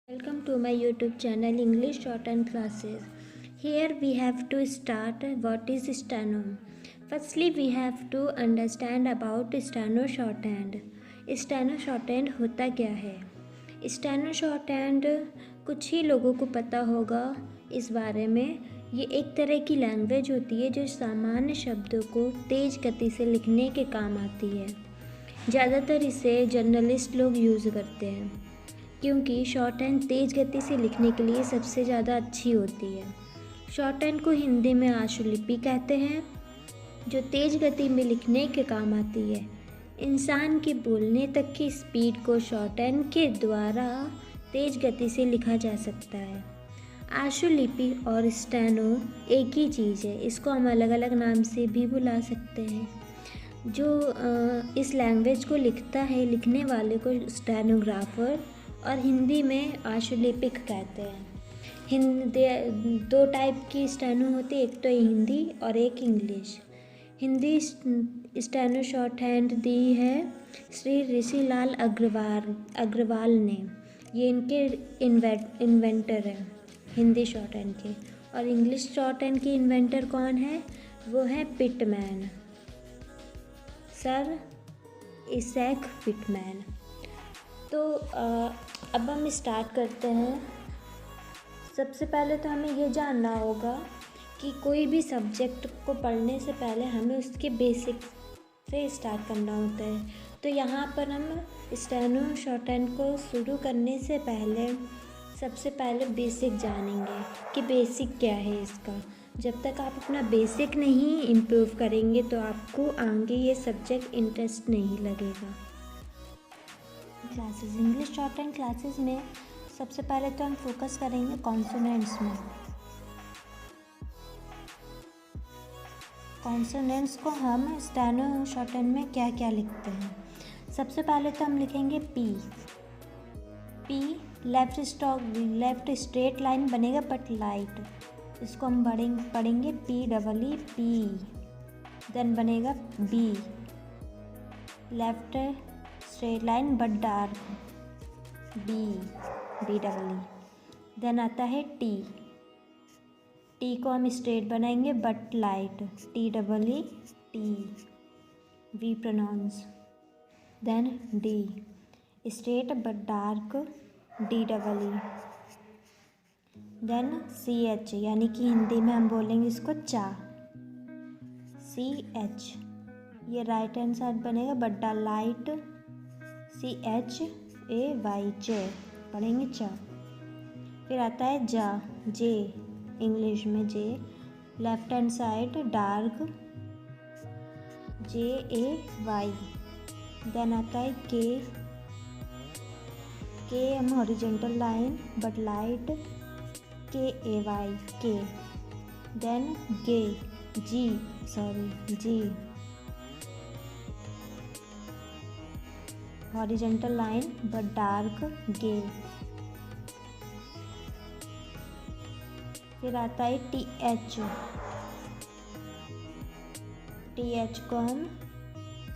Welcome to my YouTube channel English Shorthand Classes. Here we have to start what is steno. Firstly we have to understand about steno shorthand. Steno shorthand होता क्या है? Steno shorthand कुछ ही लोगों को पता होगा इस बारे में। ये एक तरह की लैंग्वेज होती है जो सामान्य शब्दों को तेज़ गति से लिखने के काम आती है। ज़्यादातर इसे जर्नलिस्ट लोग यूज़ करते हैं क्योंकि शॉर्ट हैंड तेज़ गति से लिखने के लिए सबसे ज़्यादा अच्छी होती है। शॉर्ट हैंड को हिंदी में आशुलिपि कहते हैं जो तेज़ गति में लिखने के काम आती है। इंसान के बोलने तक की स्पीड को शॉर्ट हैंड के द्वारा तेज़ गति से लिखा जा सकता है। आशुलिपि और स्टेनो एक ही चीज़ है, इसको हम अलग अलग नाम से भी बुला सकते हैं। जो इस लैंग्वेज को लिखता है, लिखने वाले को स्टेनोग्राफर और हिंदी में आशुलिपिक कहते हैं। दो टाइप की स्टेनो होती है, एक तो हिंदी और एक English. Hindi steno shorthand दी है श्री ऋषिलाल अग्रवाल ने। ये इनके इन्वेंटर हैं हिंदी शॉर्ट हैंड के। और इंग्लिश शॉर्ट हैंड की इन्वेंटर कौन है? वो है पिटमैन, सर इसैक पिटमैन। तो अब हम स्टार्ट करते हैं। सबसे पहले तो हमें ये जानना होगा कि कोई भी सब्जेक्ट को पढ़ने से पहले हमें उसके बेसिक से स्टार्ट करना होता है। तो यहाँ पर हम स्टेनो शॉर्ट हैंड को शुरू करने से पहले सबसे पहले बेसिक जानेंगे कि बेसिक क्या है इसका। जब तक आप अपना बेसिक नहीं इम्प्रूव करेंगे तो आपको आगे ये सब्जेक्ट इंटरेस्ट नहीं लगेगा। Classes English short hand classes में सबसे पहले तो हम फोकस करेंगे कॉन्सोनेंट्स में। कॉन्सोनेंट्स को हम स्टेनो शॉर्ट हैंड में क्या क्या लिखते हैं? सबसे पहले तो हम लिखेंगे पी। लेफ्ट स्ट्रेट लाइन बनेगा बट लाइट, इसको हम पढ़ेंगे PEE। देन बनेगा B, left straight line but dark, BEE। Then आता है टी को हम स्ट्रेट बनाएंगे but light, TEE, we pronounce. Then D, straight but dark, DEE। Then CH, यानी कि हिंदी में हम बोलेंगे इसको चा, CH। ये राइट हैंड साइड बनेगा बट लाइट, CHAY, चे पढ़ेंगे चा। फिर आता है जा, जे, इंग्लिश में J, left hand side dark, JAY। Then आता है के हम horizontal line but light, KAY, K. Then G, horizontal line but dark, गे। फिर आता है TH को हम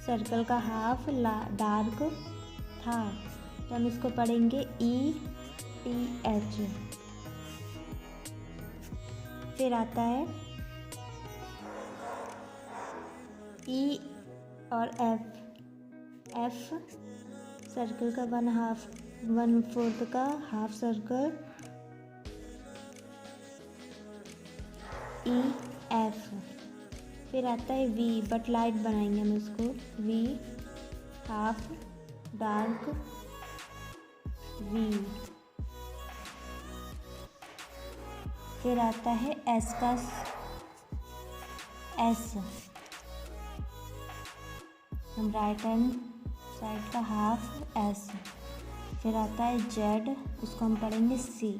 सर्कल का हाफ डार्क था, तो हम इसको पढ़ेंगे ETH। फिर आता है E और F सर्कल का 1/4 का हाफ सर्कल, EF। फिर आता है V, बट लाइट बनाएंगे हम इसको, V हाफ डार्क, V। फिर आता है S का S, हम राइट हैंड साइड का हाफ S। फिर आता है Z, उसको हम पढ़ेंगे C,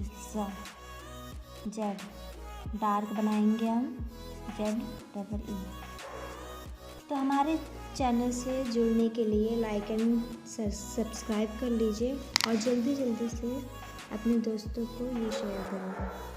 Z, डार्क बनाएंगे हम ZEE। तो हमारे चैनल से जुड़ने के लिए लाइक एंड सब्सक्राइब कर लीजिए और जल्दी से अपने दोस्तों को ये शेयर करिए।